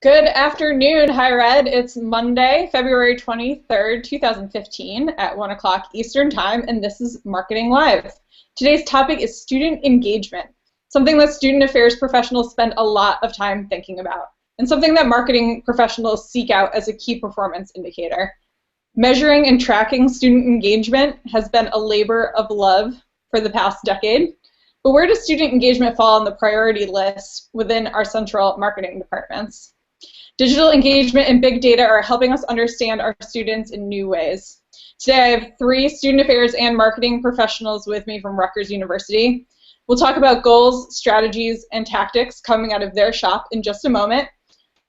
Good afternoon, Higher Ed. It's Monday, February 23rd, 2015 at 1 o'clock Eastern Time, and this is Marketing Live. Today's topic is student engagement, something that student affairs professionals spend a lot of time thinking about, and something that marketing professionals seek out as a key performance indicator. Measuring and tracking student engagement has been a labor of love for the past decade, but where does student engagement fall on the priority list within our central marketing departments? Digital engagement and big data are helping us understand our students in new ways. Today I have three student affairs and marketing professionals with me from Rutgers University. We'll talk about goals, strategies, and tactics coming out of their shop in just a moment.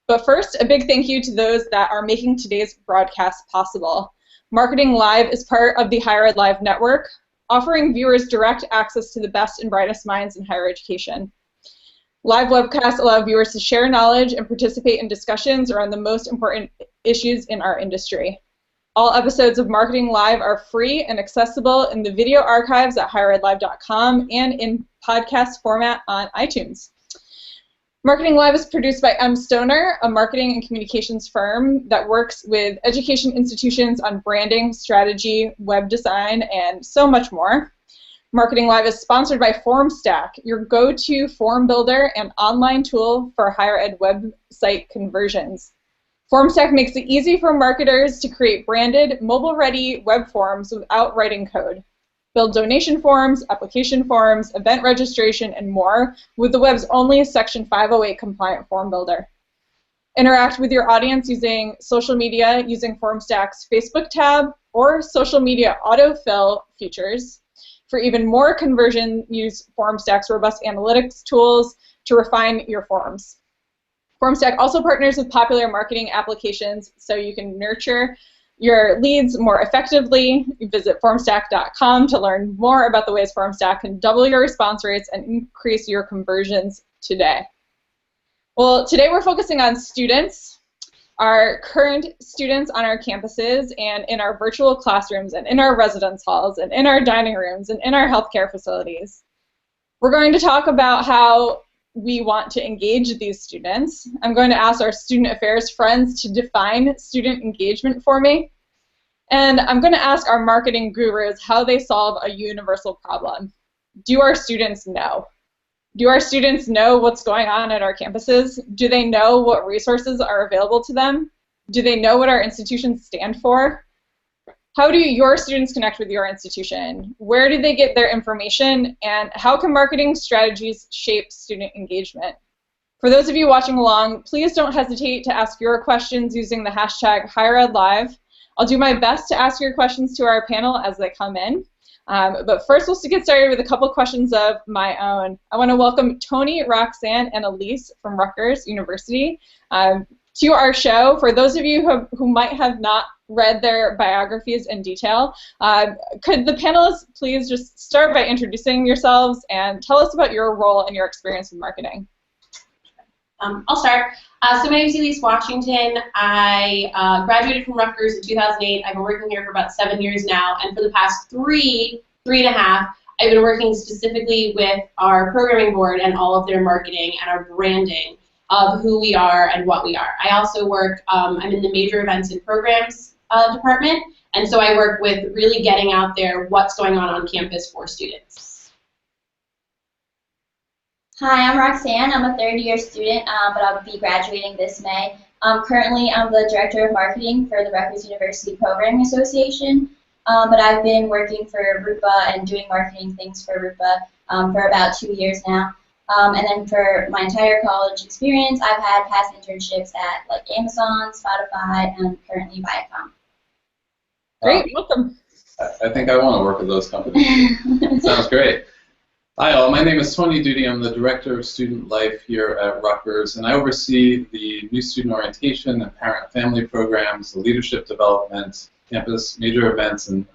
But first, a big thank you to those that are making today's broadcast possible. Marketing Live is part of the Higher Ed Live network, offering viewers direct access to the best and brightest minds in higher education. Live webcasts allow viewers to share knowledge and participate in discussions around the most important issues in our industry. All episodes of Marketing Live are free and accessible in the video archives at higheredlive.com and in podcast format on iTunes. Marketing Live is produced by M. Stoner, a marketing and communications firm that works with education institutions on branding, strategy, web design, and so much more. Marketing Live is sponsored by FormStack, your go-to form builder and online tool for higher ed website conversions. FormStack makes it easy for marketers to create branded, mobile-ready web forms without writing code. Build donation forms, application forms, event registration, and more with the web's only Section 508 compliant form builder. Interact with your audience using social media using FormStack's Facebook tab or social media autofill features. For even more conversion, use FormStack's robust analytics tools to refine your forms. FormStack also partners with popular marketing applications so you can nurture your leads more effectively. Visit formstack.com to learn more about the ways FormStack can double your response rates and increase your conversions today. Well, today we're focusing on students, our current students on our campuses and in our virtual classrooms and in our residence halls and in our dining rooms and in our healthcare facilities. We're going to talk about how we want to engage these students. I'm going to ask our student affairs friends to define student engagement for me. And I'm going to ask our marketing gurus how they solve a universal problem. Do our students know? Do our students know what's going on at our campuses? Do they know what resources are available to them? Do they know what our institutions stand for? How do your students connect with your institution? Where do they get their information? And how can marketing strategies shape student engagement? For those of you watching along, please don't hesitate to ask your questions using the hashtag HigherEdLive. I'll do my best to ask your questions to our panel as they come in. But first, we'll get started with a couple questions of my own. I want to welcome Tony, Roxanne, and Elyse from Rutgers University to our show. For those of you who might have not read their biographies in detail, could the panelists please just start by introducing yourselves and tell us about your role and your experience with marketing? I'll start. So my name is Elyse Washington. I graduated from Rutgers in 2008. I've been working here for about 7 years now, and for the past three and a half, I've been working specifically with our programming board and all of their marketing and our branding of who we are and what we are. I also work, I'm in the major events and programs department, and so I work with really getting out there what's going on campus for students. Hi, I'm Roxanne. I'm a third-year student, but I'll be graduating this May. Currently, I'm the Director of Marketing for the Rutgers University Programming Association, but I've been working for RUPA and doing marketing things for RUPA for about 2 years now. And then for my entire college experience, I've had past internships at like Amazon, Spotify, and currently Viacom. Great, welcome. I think I want to work with those companies. Sounds great. Hi all, my name is Tony Doody. I'm the Director of Student Life here at Rutgers, and I oversee the new student orientation and parent-family programs, the leadership development, campus major events and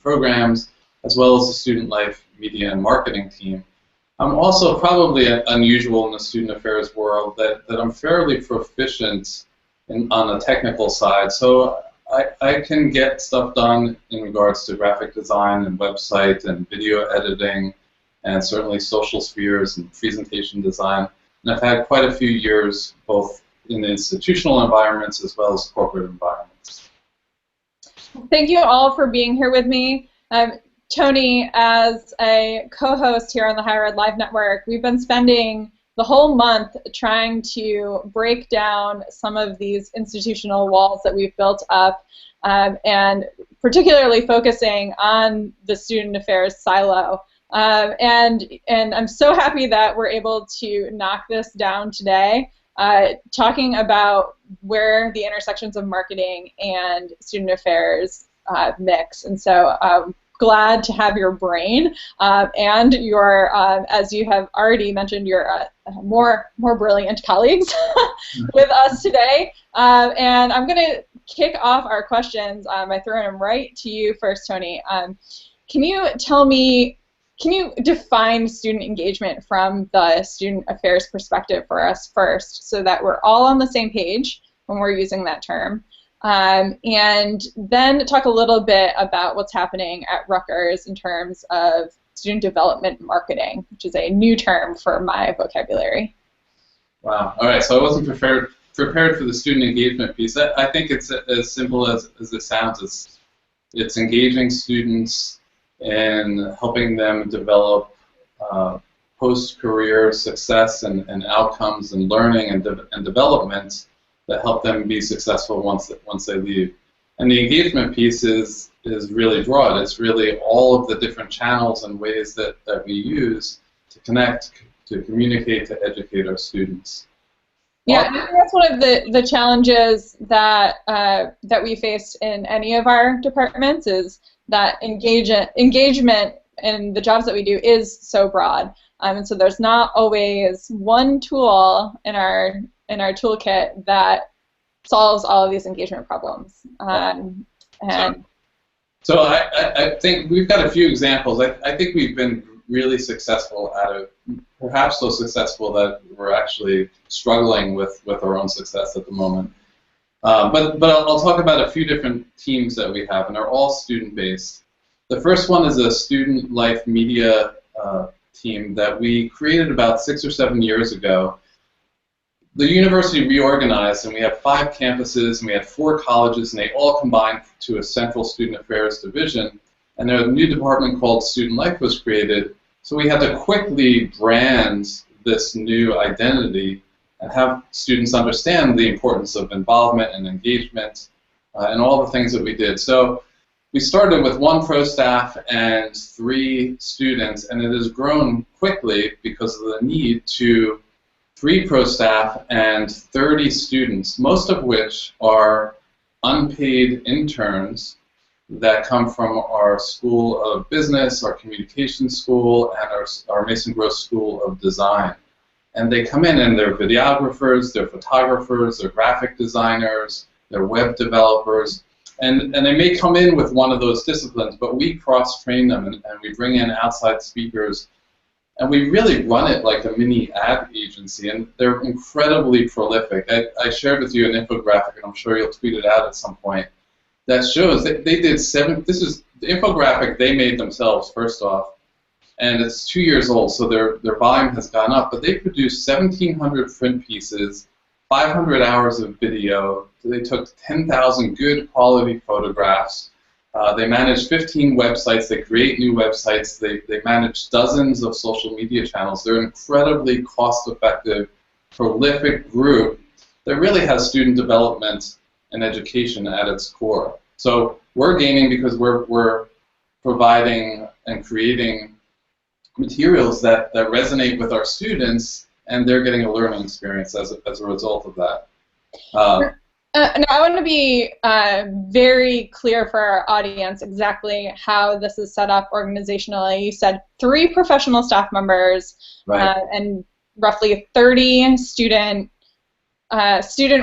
programs, as well as the student life media and marketing team. I'm also probably unusual in the student affairs world that I'm fairly proficient on the technical side, so I can get stuff done in regards to graphic design and website and video editing, and certainly social spheres and presentation design. And I've had quite a few years both in institutional environments as well as corporate environments. Thank you all for being here with me. Tony, as a co-host here on the Higher Ed Live Network, we've been spending the whole month trying to break down some of these institutional walls that we've built up, and particularly focusing on the student affairs silo. And I'm so happy that we're able to knock this down today, talking about where the intersections of marketing and student affairs mix. And so glad to have your brain and your, as you have already mentioned, your more brilliant colleagues with us today. And I'm going to kick off our questions by throwing them right to you first, Tony. Can you tell me, can you define student engagement from the student affairs perspective for us first, so that we're all on the same page when we're using that term? And then talk a little bit about what's happening at Rutgers in terms of student development marketing, which is a new term for my vocabulary. Wow. All right. So I wasn't prepared for the student engagement piece. I think it's as simple as it sounds. It's engaging students and helping them develop post-career success and outcomes and learning and development that help them be successful once they leave. And the engagement piece is really broad. It's really all of the different channels and ways that we use to connect, to communicate, to educate our students. Yeah, I think that's one of the challenges that that we face in any of our departments, is that engagement in the jobs that we do is so broad, and so there's not always one tool in our toolkit that solves all of these engagement problems. So I think we've got a few examples. I think we've been really successful at it, perhaps so successful that we're actually struggling with our own success at the moment. But I'll talk about a few different teams that we have, and they're all student-based. The first one is a student life media team that we created about 6 or 7 years ago. The university reorganized, and we have 5 campuses, and we had 4 colleges, and they all combined to a central student affairs division. And a new department called Student Life was created, so we had to quickly brand this new identity and have students understand the importance of involvement and engagement and all the things that we did. So we started with 1 pro staff and 3 students, and it has grown quickly because of the need to 3 pro staff and 30 students, most of which are unpaid interns that come from our School of Business, our Communication School, and our Mason Gross School of Design. And they come in and they're videographers, they're photographers, they're graphic designers, they're web developers, and they may come in with one of those disciplines, but we cross-train them and we bring in outside speakers, and we really run it like a mini ad agency, and they're incredibly prolific. I shared with you an infographic, and I'm sure you'll tweet it out at some point, that shows that they did 7, this is the infographic they made themselves, first off, and it's 2 years old, so their volume has gone up, but they produced 1,700 print pieces, 500 hours of video, so they took 10,000 good quality photographs, they manage 15 websites, they create new websites, they manage dozens of social media channels. They're an incredibly cost-effective, prolific group that really has student development and education at its core. So we're gaining because we're providing and creating materials that resonate with our students, and they're getting a learning experience as a result of that. Now I want to be very clear for our audience exactly how this is set up organizationally. You said 3 professional staff members, right, and roughly 30 student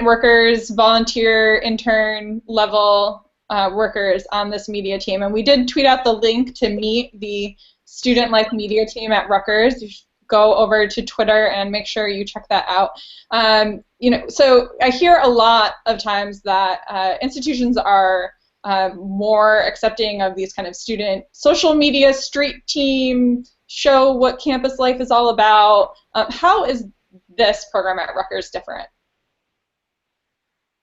workers, volunteer, intern level workers on this media team. And we did tweet out the link to meet the Student Life media team at Rutgers. You should go over to Twitter and make sure you check that out. So I hear a lot of times that institutions are more accepting of these kind of student social media street team, show what campus life is all about. How is this program at Rutgers different?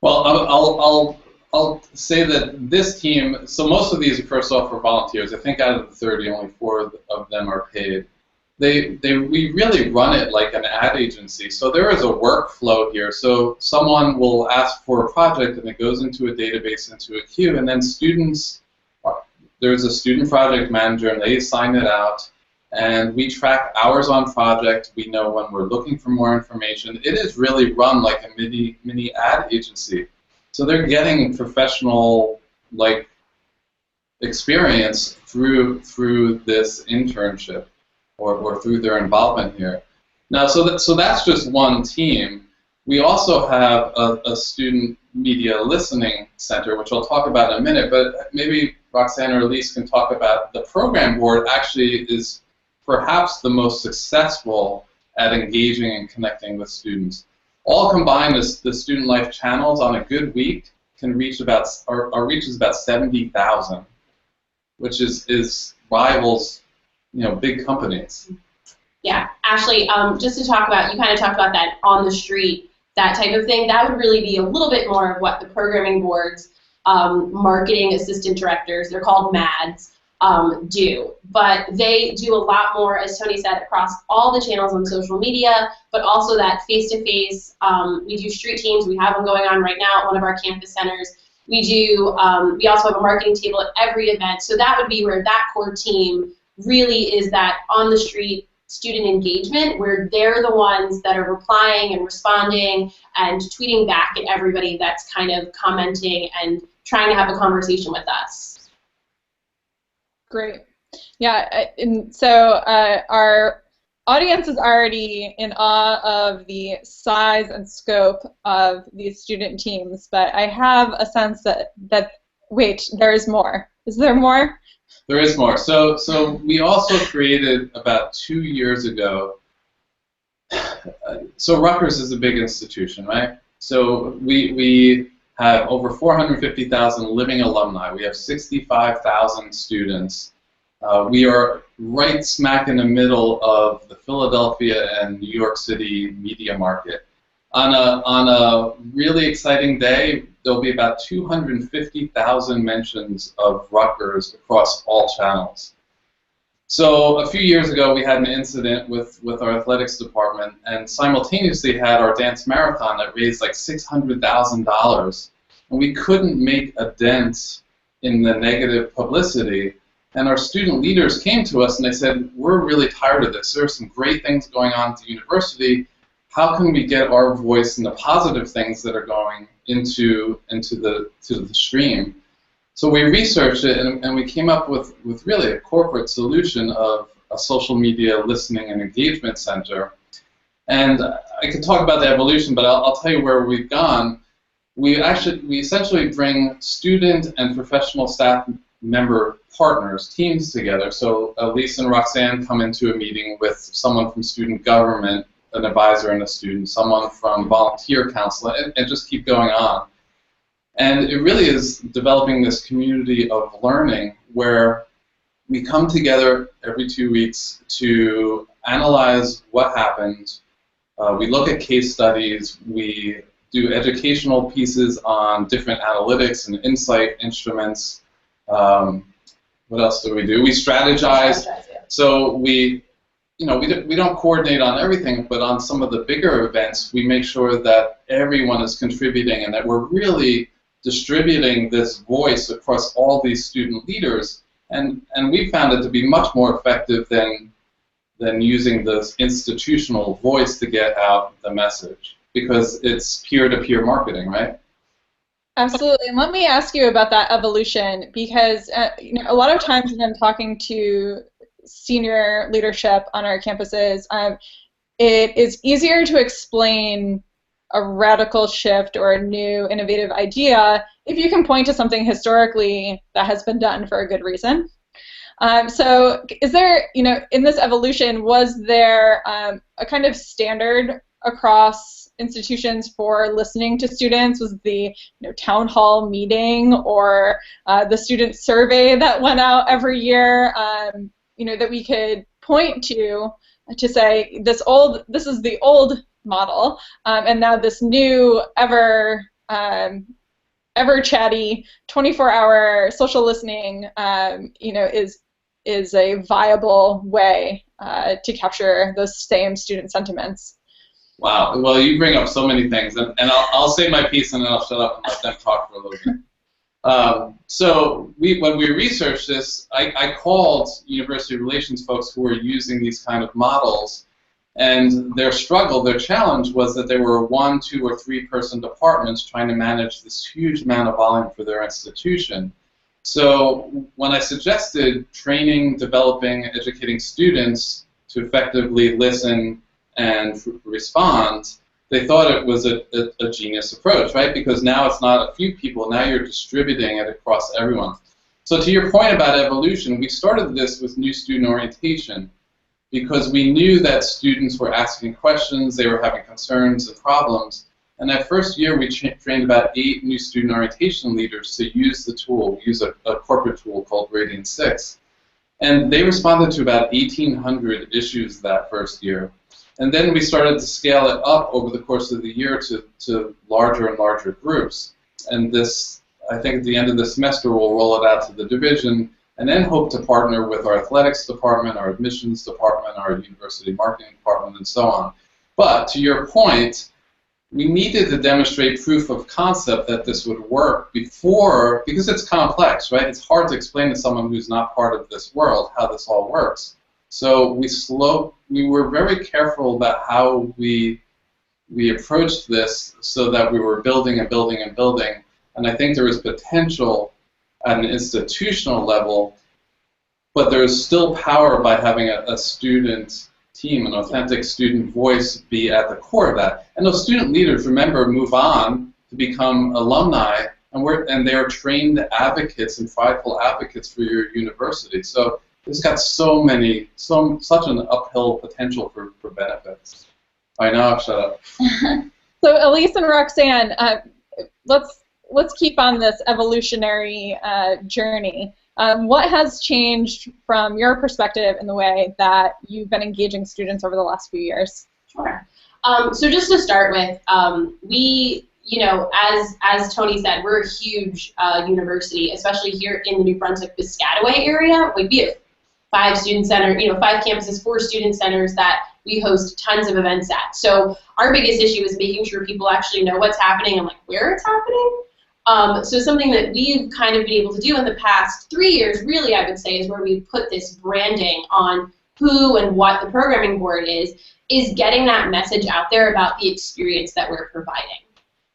Well, I'll say that this team, so most of these, first off, are volunteers. I think out of the 30, only 4 of them are paid. We really run it like an ad agency. So there is a workflow here. So someone will ask for a project, and it goes into a database, into a queue, and then there's a student project manager, and they assign it out. And we track hours on project. We know when we're looking for more information. It is really run like a mini ad agency. So they're getting professional experience through this internship or through their involvement here. Now, so that's just one team. We also have a student media listening center, which I'll talk about in a minute. But maybe Roxanne or Elyse can talk about the program board. Actually, is perhaps the most successful at engaging and connecting with students. All combined, the student life channels on a good week can reach our reach is about 70,000, which is rivals, big companies. Yeah, Ashley, just to talk about, you kind of talked about that on the street, that type of thing. That would really be a little bit more of what the programming boards, marketing assistant directors, they're called MADs, do. But they do a lot more, as Tony said, across all the channels on social media, but also that face-to-face. We do street teams. We have them going on right now at one of our campus centers. We also have a marketing table at every event. So that would be where that core team really is, that on-the-street student engagement, where they're the ones that are replying and responding and tweeting back at everybody that's kind of commenting and trying to have a conversation with us. Great. Yeah, and so our audience is already in awe of the size and scope of these student teams, but I have a sense that wait, there is more. Is there more? There is more. So we also created about 2 years ago. So Rutgers is a big institution, right? So we have over 450,000 living alumni. We have 65,000 students. We are right smack in the middle of the Philadelphia and New York City media market. On a really exciting day, there'll be about 250,000 mentions of Rutgers across all channels. So a few years ago, we had an incident with our athletics department, and simultaneously had our dance marathon that raised like $600,000, and we couldn't make a dent in the negative publicity. And our student leaders came to us and they said, "We're really tired of this. There are some great things going on at the university. How can we get our voice in the positive things that are going into the stream?" So we researched it, and we came up with really a corporate solution of a social media listening and engagement center. And I could talk about the evolution, but I'll tell you where we've gone. We essentially bring student and professional staff member partners, teams together. So Elyse and Roxanne come into a meeting with someone from student government, an advisor and a student, someone from volunteer council, and just keep going on. And it really is developing this community of learning where we come together every 2 weeks to analyze what happened. We look at case studies. We do educational pieces on different analytics and insight instruments. What else do? We strategize. Yeah. So we don't coordinate on everything, but on some of the bigger events, we make sure that everyone is contributing and that we're really distributing this voice across all these student leaders. And we found it to be much more effective than using this institutional voice to get out the message, because it's peer-to-peer marketing, right? Absolutely, and let me ask you about that evolution, because a lot of times when I'm talking to senior leadership on our campuses, it is easier to explain a radical shift or a new innovative idea if you can point to something historically that has been done for a good reason. So is there, in this evolution, was there a kind of standard across institutions for listening to students? Was the town hall meeting or the student survey that went out every year, that we could point to say this is the old model, and now this new, ever ever chatty, 24-hour social listening, is a viable way to capture those same student sentiments. Wow. Well, you bring up so many things, and I'll say my piece and then I'll shut up and let them talk for a little bit. So when we researched this, I called university relations folks who were using these kind of models, and their struggle, their challenge was that they were 1, 2, or 3-person departments trying to manage this huge amount of volume for their institution. So when I suggested training, developing, educating students to effectively listen and respond, they thought it was a genius approach, right? Because now it's not a few people, now you're distributing it across everyone. So to your point about evolution, we started this with new student orientation because we knew that students were asking questions, they were having concerns and problems. And that first year, we trained about 8 new student orientation leaders to use the tool, use a corporate tool called Radiant 6. And they responded to about 1,800 issues that first year. And then we started to scale it up over the course of the year to larger and larger groups. And this, I think at the end of the semester, we'll roll it out to the division and then hope to partner with our athletics department, our admissions department, our university marketing department, and so on. But to your point, we needed to demonstrate proof of concept that this would work before, because it's complex, right? It's hard to explain to someone who's not part of this world how this all works. So we were very careful about how we approached this so that we were building and building and building. And I think there is potential at an institutional level, but there is still power by having a student team, an authentic student voice be at the core of that. And those student leaders, remember, move on to become alumni, and they are trained advocates and prideful advocates for your university. So it's got such an uphill potential for benefits. All right, now I'll shut up. So Elyse and Roxanne, let's keep on this evolutionary journey. What has changed from your perspective in the way that you've been engaging students over the last few years? Sure. So just to start with, we, as Tony said, we're a huge university, especially here in the New Brunswick-Piscataway area. We have 5 student centers, 5 campuses, 4 student centers that we host tons of events at. So our biggest issue is making sure people actually know what's happening and like where it's happening. So something that we've kind of been able to do in the past 3 years, really, I would say, is where we've put this branding on who and what the programming board is getting that message out there about the experience that we're providing.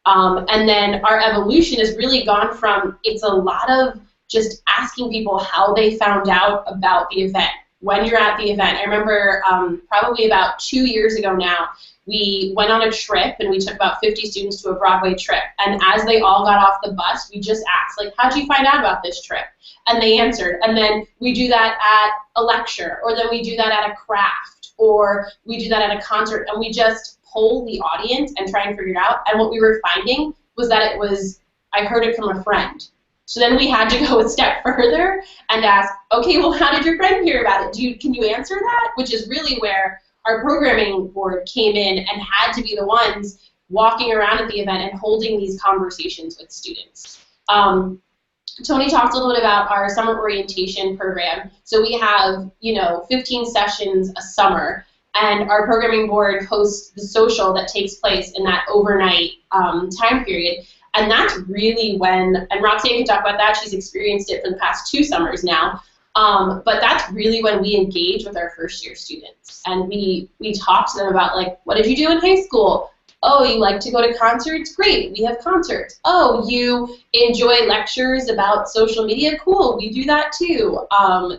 And then our evolution has really gone from, it's a lot of just asking people how they found out about the event, when you're at the event. I remember probably about 2 years ago now, we went on a trip and we took about 50 students to a Broadway trip. And as they all got off the bus, we just asked, like, how'd you find out about this trip? And they answered. And then we do that at a lecture, or then we do that at a craft, or we do that at a concert, and we just poll the audience and try and figure it out. And what we were finding was that it was, I heard it from a friend. So then we had to go a step further and ask, okay, well, how did your friend hear about it? Can you answer that? Which is really where our programming board came in and had to be the ones walking around at the event and holding these conversations with students. Tony talked a little bit about our summer orientation program. So we have, 15 sessions a summer, and our programming board hosts the social that takes place in that overnight time period. And that's really when, and Roxanne can talk about that, she's experienced it for the past 2 summers now, but that's really when we engage with our first-year students. And we talk to them about, like, what did you do in high school? Oh, you like to go to concerts? Great, we have concerts. Oh, you enjoy lectures about social media? Cool, we do that too.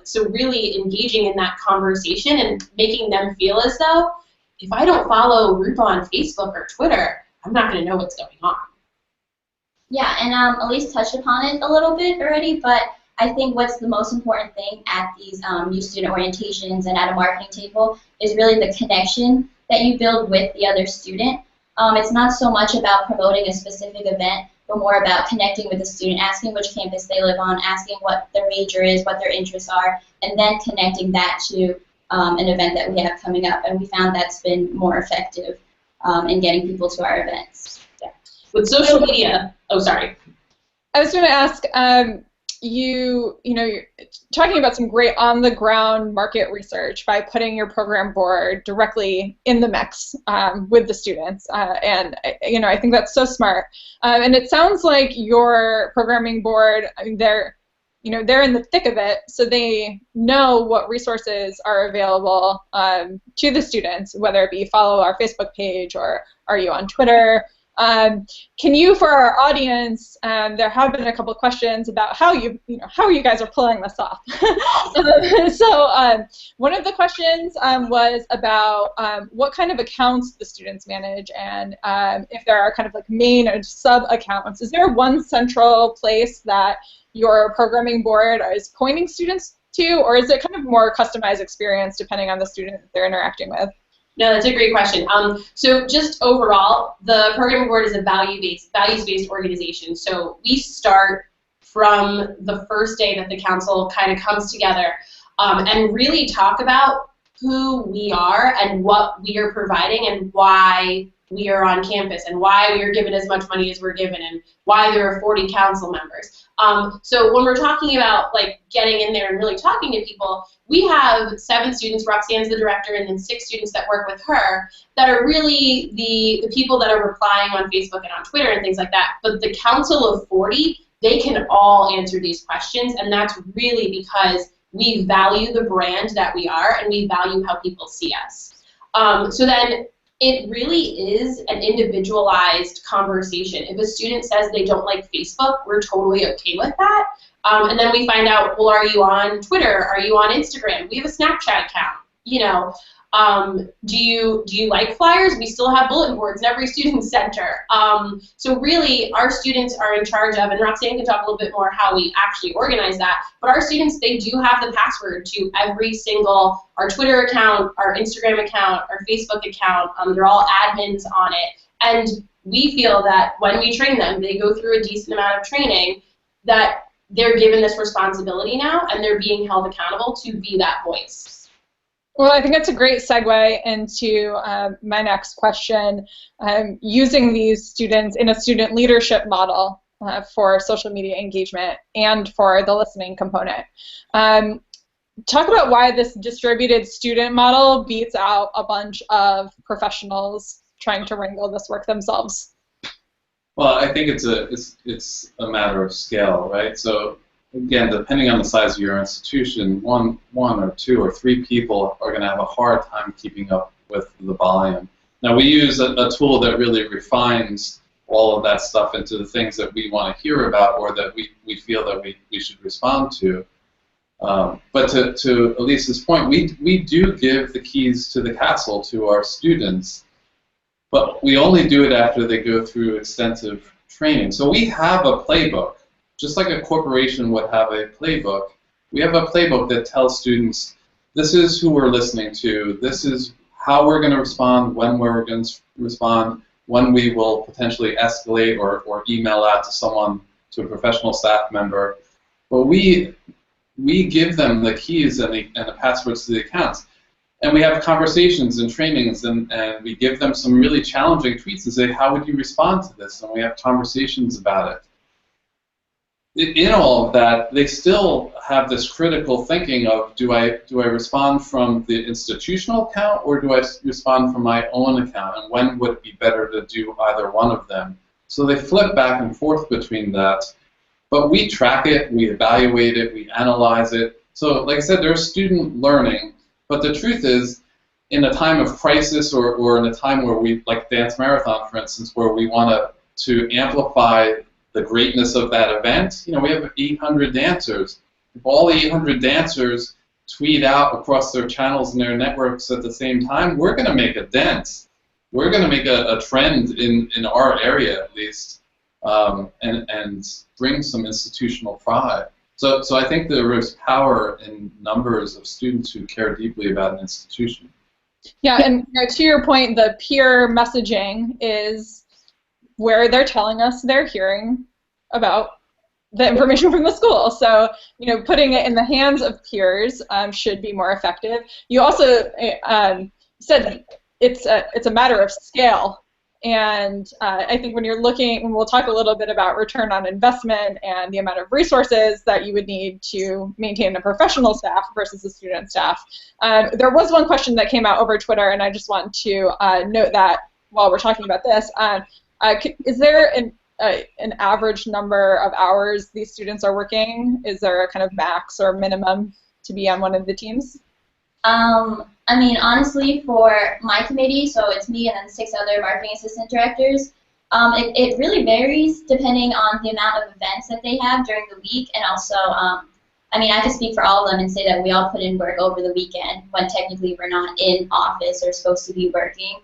So really engaging in that conversation and making them feel as though, if I don't follow Rupa on Facebook or Twitter, I'm not going to know what's going on. Yeah, and Elyse touched upon it a little bit already, but I think what's the most important thing at these new student orientations and at a marketing table is really the connection that you build with the other student. It's not so much about promoting a specific event, but more about connecting with the student, asking which campus they live on, asking what their major is, what their interests are, and then connecting that to an event that we have coming up. And we found that's been more effective in getting people to our events. With social media, oh, sorry. I was going to ask, you're talking about some great on-the-ground market research by putting your program board directly in the mix with the students, and I think that's so smart. And it sounds like your programming board, I mean, they're in the thick of it, so they know what resources are available to the students, whether it be follow our Facebook page or are you on Twitter. Can you, for our audience, there have been a couple of questions about how you guys are pulling this off. So one of the questions was about what kind of accounts the students manage, and if there are kind of like main or sub accounts. Is there one central place that your programming board is pointing students to, or is it kind of more customized experience depending on the student that they're interacting with? No, that's a great question. So just overall, the programming board is a values-based organization. So we start from the first day that the council kind of comes together and really talk about who we are and what we are providing and why we are on campus and why we are given as much money as we're given and why there are 40 council members. So when we're talking about like getting in there and really talking to people, we have 7 students, Roxanne's the director, and then 6 students that work with her that are really the people that are replying on Facebook and on Twitter and things like that. But the council of 40, they can all answer these questions, and that's really because we value the brand that we are and we value how people see us. So then it really is an individualized conversation. If a student says they don't like Facebook, we're totally okay with that. And then we find out, well, are you on Twitter? Are you on Instagram? We have a Snapchat account. Do you like flyers? We still have bulletin boards in every student center. So really, our students are in charge of, and Roxanne can talk a little bit more how we actually organize that, but our students, they do have the password to every single, our Twitter account, our Instagram account, our Facebook account. They're all admins on it. And we feel that when we train them, they go through a decent amount of training, that they're given this responsibility now, and they're being held accountable to be that voice. Well, I think that's a great segue into my next question, using these students in a student leadership model for social media engagement and for the listening component. Talk about why this distributed student model beats out a bunch of professionals trying to wrangle this work themselves. Well, I think it's a matter of scale, right? So again, depending on the size of your institution, one or 2 or 3 people are going to have a hard time keeping up with the volume. Now, we use a tool that really refines all of that stuff into the things that we want to hear about or that we feel that we should respond to. But to Elyse's point, we do give the keys to the castle to our students, but we only do it after they go through extensive training. So we have a playbook. Just like a corporation would have a playbook, we have a playbook that tells students, this is who we're listening to, this is how we're going to respond, when we're going to respond, when we will potentially escalate or email out to someone, to a professional staff member. But we give them the keys and the passwords to the accounts. And we have conversations and trainings, and we give them some really challenging tweets and say, how would you respond to this? And we have conversations about it. In all of that, they still have this critical thinking of, do I respond from the institutional account or do I respond from my own account, and when would it be better to do either one of them? So they flip back and forth between that, but we track it, we evaluate it, we analyze it. So like I said, there's student learning, but the truth is, in a time of crisis or in a time where we, like Dance Marathon for instance, where we want to amplify the greatness of that event, we have 800 dancers. If all the 800 dancers tweet out across their channels and their networks at the same time, we're going to make a dent. We're going to make a trend in our area, at least, and bring some institutional pride. So I think there is power in numbers of students who care deeply about an institution. Yeah, and to your point, the peer messaging is where they're telling us they're hearing about the information from the school. So, putting it in the hands of peers should be more effective. You also said it's a matter of scale, And I think when you're looking, and we'll talk a little bit about return on investment and the amount of resources that you would need to maintain a professional staff versus a student staff. There was one question that came out over Twitter, and I just want to note that while we're talking about this, is there an average number of hours these students are working? Is there a kind of max or minimum to be on one of the teams? I mean, honestly, for my committee, so it's me and then 6 other marketing assistant directors, it really varies depending on the amount of events that they have during the week, and also, I mean, I can speak for all of them and say that we all put in work over the weekend when technically we're not in office or supposed to be working.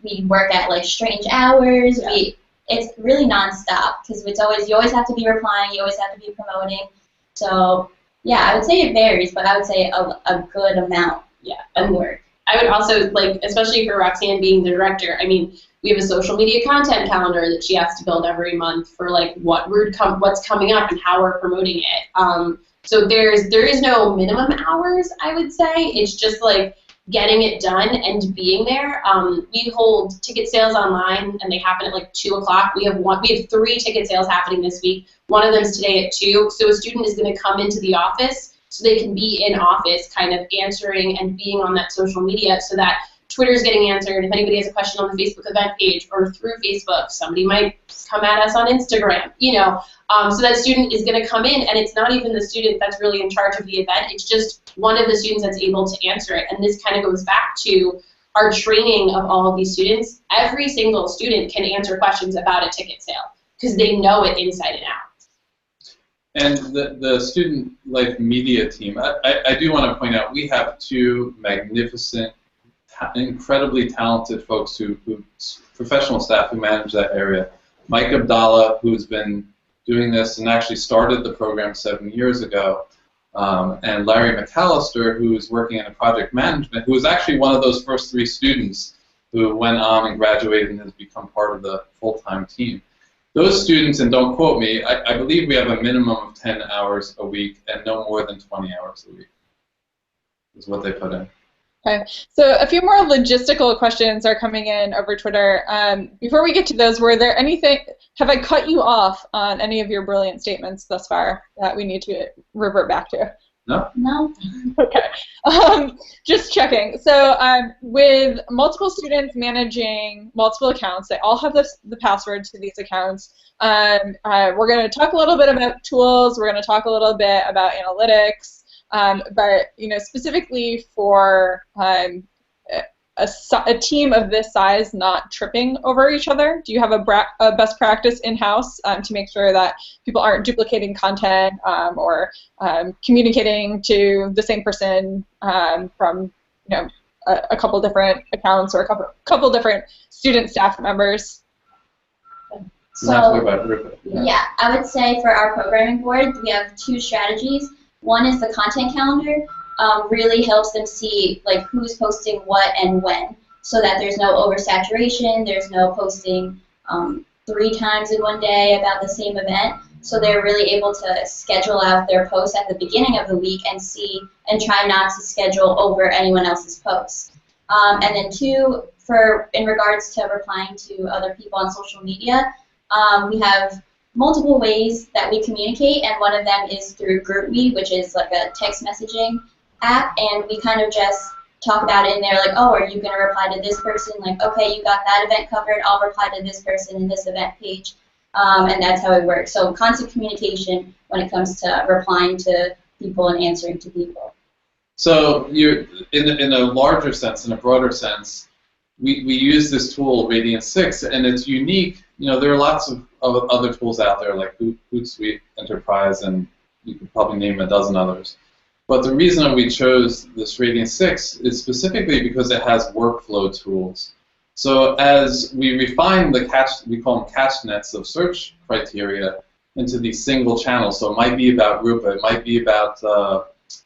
We work at like strange hours. Yeah. It's really nonstop because you always have to be replying, you always have to be promoting. So yeah, I would say it varies, but I would say a good amount. Yeah, of work. I would also, like, especially for Roxanne being the director, I mean, we have a social media content calendar that she has to build every month for like what's coming up and how we're promoting it. So there is no minimum hours, I would say. It's just like getting it done and being there. We hold ticket sales online, and they happen at like 2 o'clock. We have 3 ticket sales happening this week. One of them is today at 2. So a student is going to come into the office so they can be in office kind of answering and being on that social media so that Twitter's getting answered. If anybody has a question on the Facebook event page or through Facebook, somebody might come at us on Instagram, you know. So that student is going to come in, and it's not even the student that's really in charge of the event. It's just one of the students that's able to answer it. And this kind of goes back to our training of all of these students. Every single student can answer questions about a ticket sale because they know it inside and out. And the Student Life Media team, I do want to point out, we have 2 magnificent, incredibly talented folks who professional staff who manage that area. Mike Abdallah, who's been doing this and actually started the program 7 years ago, and Larry McAllister, who's working in project management, who was actually one of those first 3 students who went on and graduated and has become part of the full-time team. Those students, and don't quote me, I believe we have a minimum of 10 hours a week and no more than 20 hours a week is what they put in. Okay, so a few more logistical questions are coming in over Twitter. Before we get to those, have I cut you off on any of your brilliant statements thus far that we need to revert back to? No. No. Okay. Just checking. So with multiple students managing multiple accounts, they all have the passwords to these accounts. We're going to talk a little bit about tools. We're going to talk a little bit about analytics. But specifically for a team of this size not tripping over each other, do you have a best practice in-house to make sure that people aren't duplicating content or communicating to the same person from a couple different accounts or a couple different student staff members? So yeah, I would say for our programming board, we have 2 strategies. One is the content calendar. Really helps them see like who's posting what and when, so that there's no oversaturation, there's no posting 3 times in one day about the same event. So they're really able to schedule out their posts at the beginning of the week and see and try not to schedule over anyone else's posts. And then 2, in regards to replying to other people on social media, we have multiple ways that we communicate, and one of them is through GroupMe, which is like a text messaging app, and we kind of just talk about it in there, like, oh, are you going to reply to this person? Like, okay, you got that event covered, I'll reply to this person in this event page, and that's how it works. So constant communication when it comes to replying to people and answering to people. So you're in a larger sense, in a broader sense, we use this tool, Radiant 6, and it's unique. There are lots of other tools out there like Hootsuite, Enterprise, and you could probably name a dozen others. But the reason that we chose this Radiant 6 is specifically because it has workflow tools. So as we refine we call them catch nets of search criteria into these single channels. So it might be about Rupa, it might be about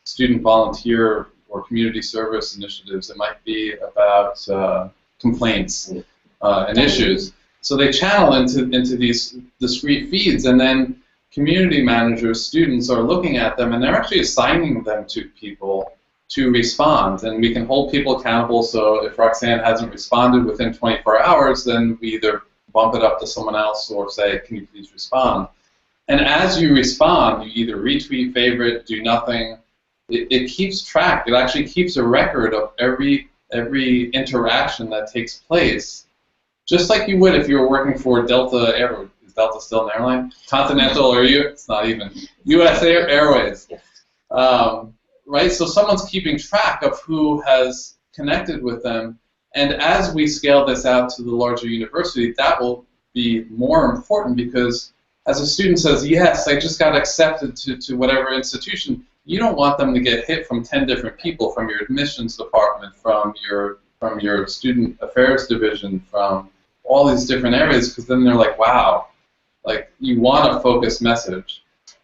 student volunteer or community service initiatives, it might be about complaints and issues. So they channel into these discrete feeds, and then community managers, students are looking at them, and they're actually assigning them to people to respond, and we can hold people accountable. So if Roxanne hasn't responded within 24 hours, then we either bump it up to someone else or say, can you please respond? And as you respond, you either retweet, favorite, do nothing. It keeps track. It actually keeps a record of every interaction that takes place, just like you would if you were working for Delta Airways. Is Delta still an airline? Continental or it's not even. US Airways. Right? So someone's keeping track of who has connected with them. And as we scale this out to the larger university, that will be more important, because as a student says, yes, I just got accepted to whatever institution, you don't want them to get hit from 10 different people, from your admissions department, from your student affairs division, from all these different areas, because then they're like, wow, like, you want a focused message.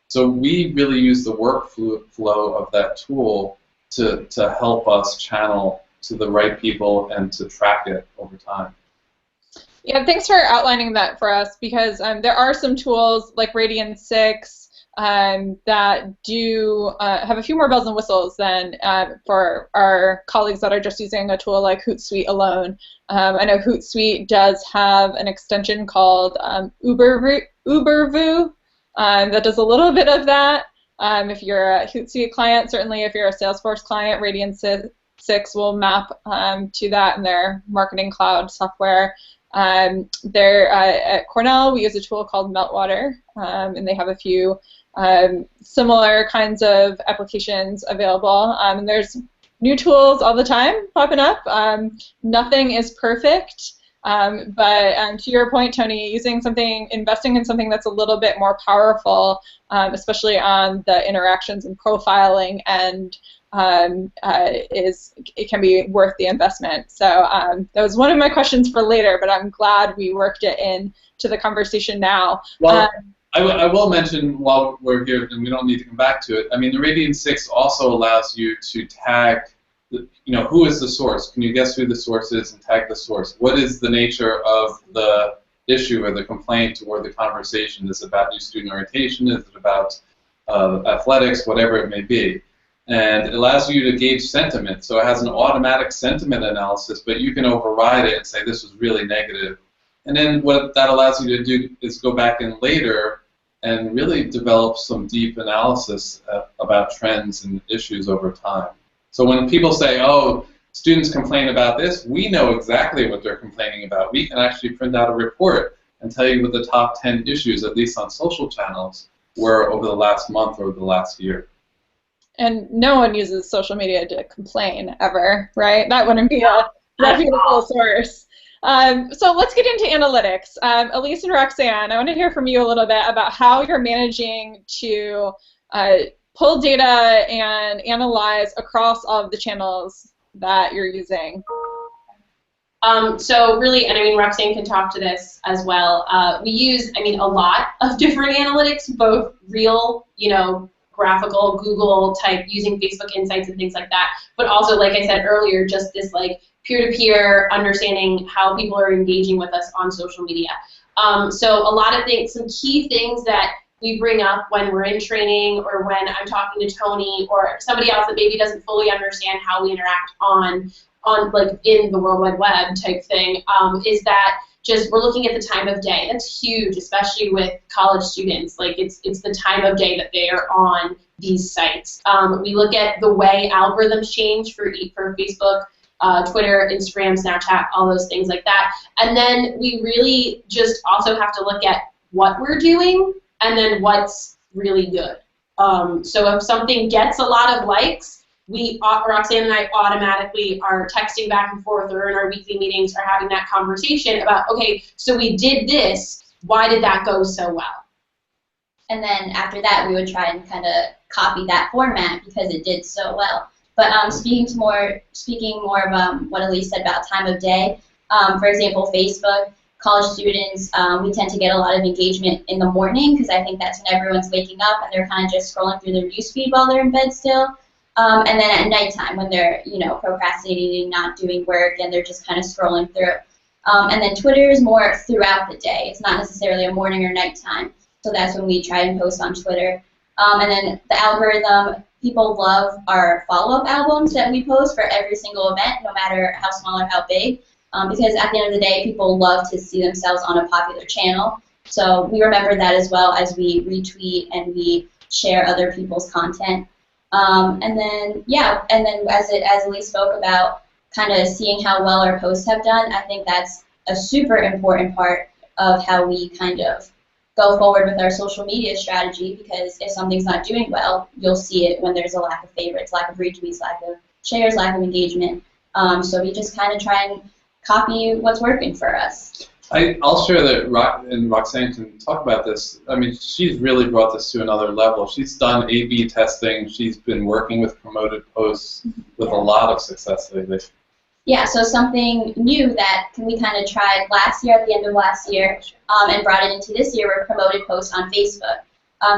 So we really use the workflow of that tool to help us channel to the right people and to track it over time. Yeah, thanks for outlining that for us, because there are some tools like Radian 6 that do have a few more bells and whistles than for our colleagues that are just using a tool like Hootsuite alone. I know Hootsuite does have an extension called Ubervu that does a little bit of that. If you're a Hootsuite client, certainly if you're a Salesforce client, Radian 6 will map to that in their marketing cloud software. There at Cornell, we use a tool called Meltwater, and they have a few similar kinds of applications available. And there's new tools all the time popping up. Nothing is perfect, but to your point, Tony, investing in something that's a little bit more powerful, especially on the interactions and profiling and it can be worth the investment. So that was one of my questions for later, but I'm glad we worked it into the conversation now. Well, I will mention while we're here, and we don't need to come back to it, I mean, the Radian 6 also allows you to tag, who is the source? Can you guess who the source is and tag the source? What is the nature of the issue or the complaint or the conversation? Is it about new student orientation? Is it about athletics? Whatever it may be. And it allows you to gauge sentiment. So it has an automatic sentiment analysis, but you can override it and say this was really negative. And then what that allows you to do is go back in later and really develop some deep analysis about trends and issues over time. So when people say, oh, students complain about this, we know exactly what they're complaining about. We can actually print out a report and tell you what the top 10 issues, at least on social channels, were over the last month or the last year. And no one uses social media to complain ever, right? That wouldn't be a reputable source. So let's get into analytics. Elyse and Roxanne, I want to hear from you a little bit about how you're managing to pull data and analyze across all of the channels that you're using. So really, and I mean, Roxanne can talk to this as well. We use, a lot of different analytics, both real, graphical, Google type, using Facebook Insights and things like that, but also, like I said earlier, just this like peer-to-peer understanding how people are engaging with us on social media. So a lot of things, some key things that we bring up when we're in training or when I'm talking to Tony or somebody else that maybe doesn't fully understand how we interact on like in the World Wide Web type thing, is that just we're looking at the time of day. That's huge, especially with college students. Like it's the time of day that they are on these sites. We look at the way algorithms change for Facebook, Twitter, Instagram, Snapchat, all those things like that. And then we really just also have to look at what we're doing and then what's really good. So if something gets a lot of likes, Roxanne and I automatically are texting back and forth, or in our weekly meetings are having that conversation about, okay, so we did this, why did that go so well? And then after that, we would try and kind of copy that format because it did so well. But speaking more of what Elyse said about time of day, for example, Facebook, college students, we tend to get a lot of engagement in the morning because I think that's when everyone's waking up and they're kind of just scrolling through their newsfeed while they're in bed still. And then at nighttime when they're, procrastinating, not doing work, and they're just kind of scrolling through. And then Twitter is more throughout the day. It's not necessarily a morning or nighttime. So that's when we try and post on Twitter. And then the algorithm, people love our follow-up albums that we post for every single event, no matter how small or how big, because at the end of the day, people love to see themselves on a popular channel. So we remember that as well as we retweet and we share other people's content. And then as Elyse spoke about, kind of seeing how well our posts have done, I think that's a super important part of how we kind of go forward with our social media strategy, because if something's not doing well, you'll see it when there's a lack of favorites, lack of retweets, lack of shares, lack of engagement. So we just kind of try and copy what's working for us. I'll share that, and Roxanne can talk about this. I mean, she's really brought this to another level. She's done A/B testing. She's been working with promoted posts with a lot of success lately. Yeah, so something new that we kind of tried last year, at the end of last year, and brought it into this year, were promoted posts on Facebook.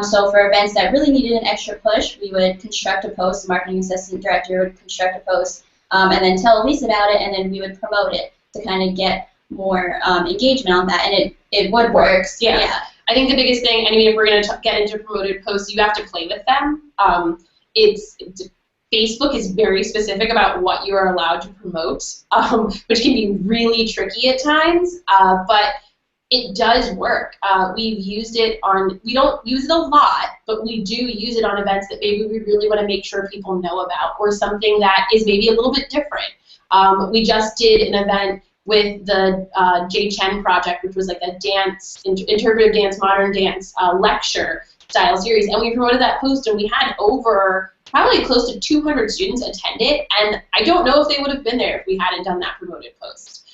So for events that really needed an extra push, we would construct a post, the marketing assistant director would construct a post, and then tell Elyse about it, and then we would promote it to kind of get more engagement on that, and it would work. Yeah. I think the biggest thing, I mean, if we're going to get into promoted posts, you have to play with them. Facebook is very specific about what you are allowed to promote, which can be really tricky at times, but it does work. We've used it on, we don't use it a lot, but we do use it on events that maybe we really want to make sure people know about, or something that is maybe a little bit different. We just did an event with the J. Chen project, which was like a dance, interpretive dance, modern dance lecture style series, and we promoted that post, and we had over probably close to 200 students attend it, and I don't know if they would have been there if we hadn't done that promoted post.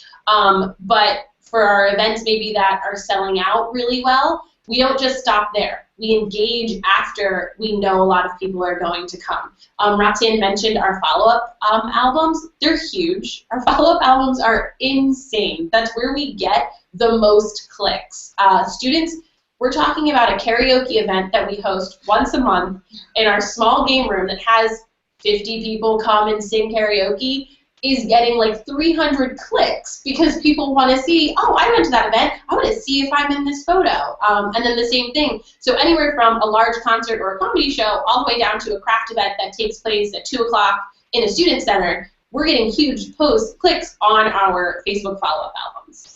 But for our events maybe that are selling out really well, we don't just stop there. We engage after we know a lot of people are going to come. Roxanne mentioned our follow-up albums. They're huge. Our follow-up albums are insane. That's where we get the most clicks. Students, we're talking about a karaoke event that we host once a month in our small game room that has 50 people come and sing karaoke, is getting like 300 clicks because people want to see, oh, I went to that event, I want to see if I'm in this photo. And then the same thing. So anywhere from a large concert or a comedy show all the way down to a craft event that takes place at 2 o'clock in a student center, we're getting huge clicks on our Facebook follow-up albums.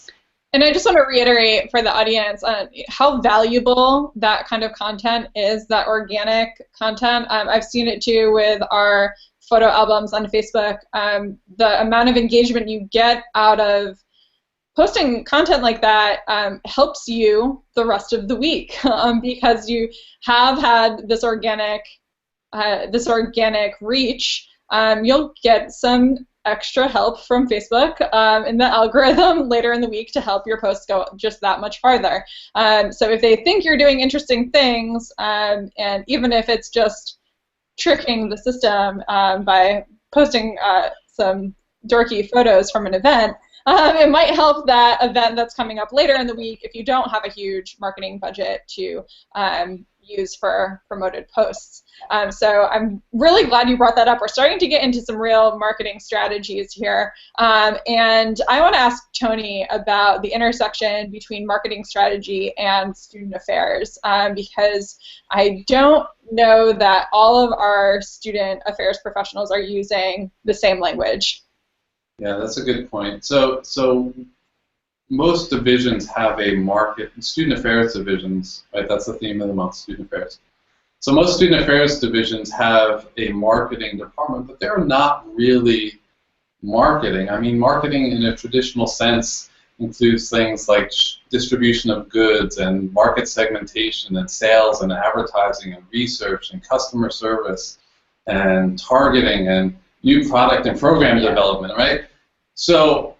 And I just want to reiterate for the audience how valuable that kind of content is, that organic content. I've seen it too with our photo albums on Facebook. The amount of engagement you get out of posting content like that helps you the rest of the week because you have had this organic reach. You'll get some extra help from Facebook in the algorithm later in the week to help your posts go just that much farther. So if they think you're doing interesting things, and even if it's just tricking the system by posting some dorky photos from an event, it might help that event that's coming up later in the week if you don't have a huge marketing budget to use for promoted posts. So I'm really glad you brought that up. We're starting to get into some real marketing strategies here. And I want to ask Tony about the intersection between marketing strategy and student affairs, because I don't know that all of our student affairs professionals are using the same language. Yeah, that's a good point. So most divisions have a student affairs divisions, right? That's the theme of the month, student affairs. So most student affairs divisions have a marketing department, but they're not really marketing. I mean, marketing in a traditional sense includes things like distribution of goods and market segmentation and sales and advertising and research and customer service and targeting and new product and program development, right? So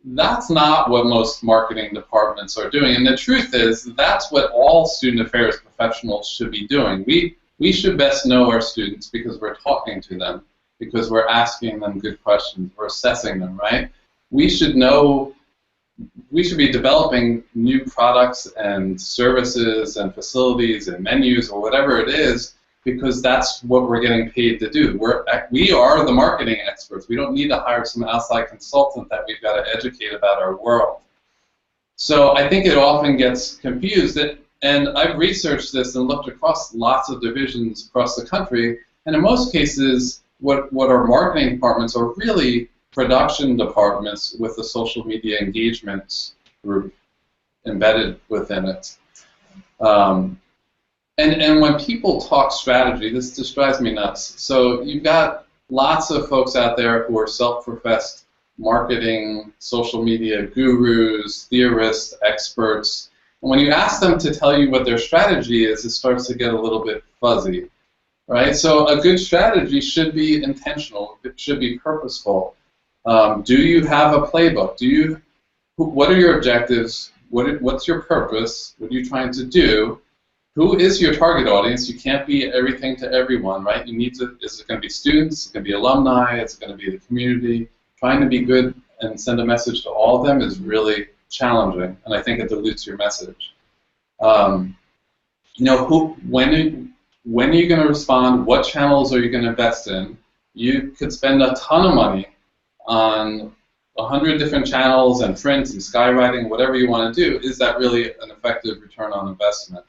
that's not what most marketing departments are doing. And the truth is, that's what all student affairs professionals should be doing. We should best know our students because we're talking to them, because we're asking them good questions, we're assessing them, right? We should be developing new products and services and facilities and menus or whatever it is, because that's what we're getting paid to do. We are the marketing experts. We don't need to hire some outside consultant that we've got to educate about our world. So I think it often gets confused, and I've researched this and looked across lots of divisions across the country, And in most cases, what our marketing departments are really production departments with a social media engagement group embedded within it. And when people talk strategy, this just drives me nuts. So you've got lots of folks out there who are self-professed marketing, social media gurus, theorists, experts. And when you ask them to tell you what their strategy is, it starts to get a little bit fuzzy, right? So a good strategy should be intentional. It should be purposeful. Do you have a playbook? What are your objectives? What's your purpose? What are you trying to do? Who is your target audience? You can't be everything to everyone, right? You need to, is it going to be students? Is it going to be alumni? Is it going to be the community? Trying to be good and send a message to all of them is really challenging, and I think it dilutes your message. You know, when are you going to respond? What channels are you going to invest in? You could spend a ton of money on 100 different channels and print and skywriting, whatever you want to do. Is that really an effective return on investment?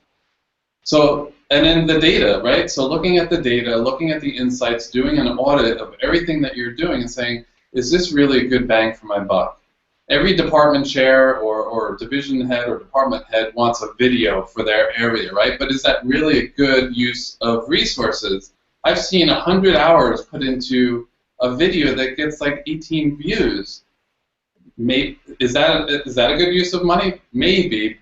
So, and then the data, right? So looking at the data, looking at the insights, doing an audit of everything that you're doing and saying, is this really a good bang for my buck? Every department chair or division head or department head wants a video for their area, right? But is that really a good use of resources? I've seen 100 hours put into a video that gets like 18 views. Is that a good use of money? Maybe,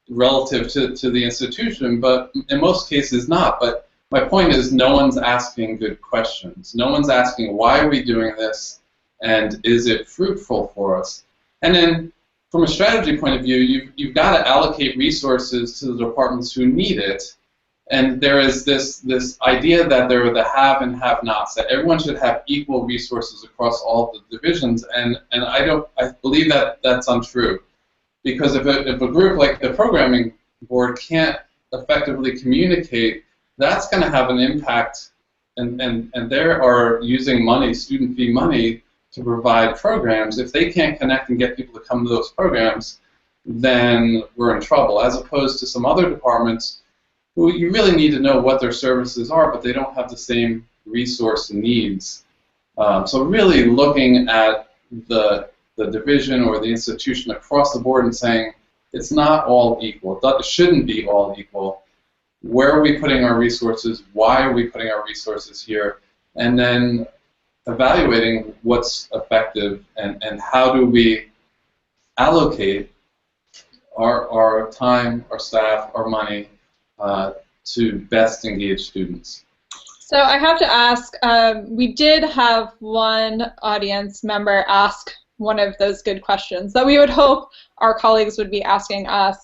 relative to the institution, but in most cases not. But my point is, no one's asking good questions. No one's asking, why are we doing this, and is it fruitful for us? And then from a strategy point of view, you've got to allocate resources to the departments who need it. And there is this idea that there are the have and have-nots, that everyone should have equal resources across all the divisions, and I believe that that's untrue. Because if a group like the programming board can't effectively communicate, that's going to have an impact, and they are using money, student fee money, to provide programs. If they can't connect and get people to come to those programs, then we're in trouble, as opposed to some other departments who you really need to know what their services are, but they don't have the same resource needs. So really looking at the division or the institution across the board and saying, it's not all equal. It shouldn't be all equal. Where are we putting our resources? Why are we putting our resources here? And then evaluating what's effective and how do we allocate our time, our staff, our money to best engage students. So I have to ask, we did have one audience member ask one of those good questions that we would hope our colleagues would be asking us.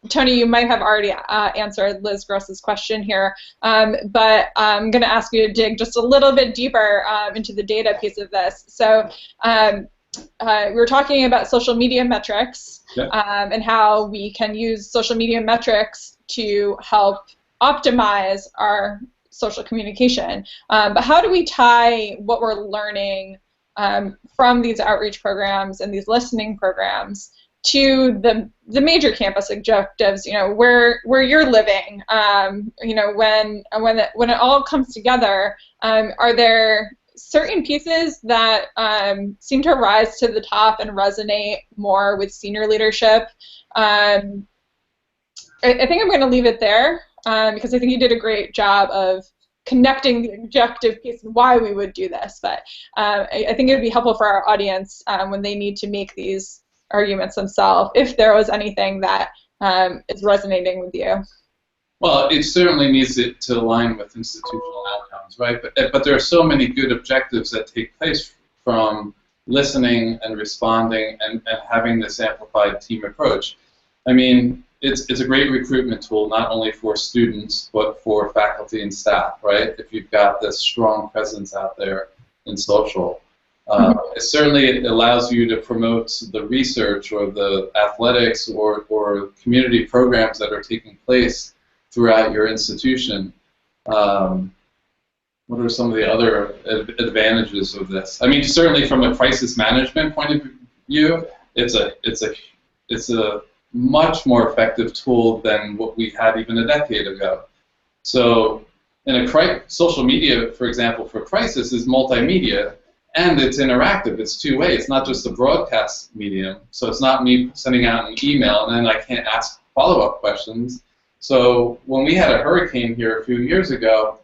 Tony, you might have already answered Liz Gross's question here, but I'm going to ask you to dig just a little bit deeper into the data piece of this. So we were talking about social media metrics, and how we can use social media metrics to help optimize our social communication. But how do we tie what we're learning from these outreach programs and these listening programs to the major campus objectives? You know, where you're living. You know, when it all comes together, are there certain pieces that seem to rise to the top and resonate more with senior leadership? I think I'm going to leave it there because I think you did a great job of connecting the objective piece and why we would do this. But I think it would be helpful for our audience when they need to make these arguments themselves, if there was anything that is resonating with you. Well, it certainly needs to align with institutional outcomes, right? But there are so many good objectives that take place from listening and responding and having this amplified team approach. I mean, it's a great recruitment tool, not only for students, but for faculty and staff, right? If you've got this strong presence out there in social. It certainly allows you to promote the research or the athletics or community programs that are taking place throughout your institution. What are some of the other advantages of this? I mean, certainly from a crisis management point of view, it's a much more effective tool than what we had even a decade ago. So social media, for example, for crisis is multimedia, and it's interactive. It's two-way. It's not just a broadcast medium. So it's not me sending out an email and then I can't ask follow-up questions. So when we had a hurricane here a few years ago,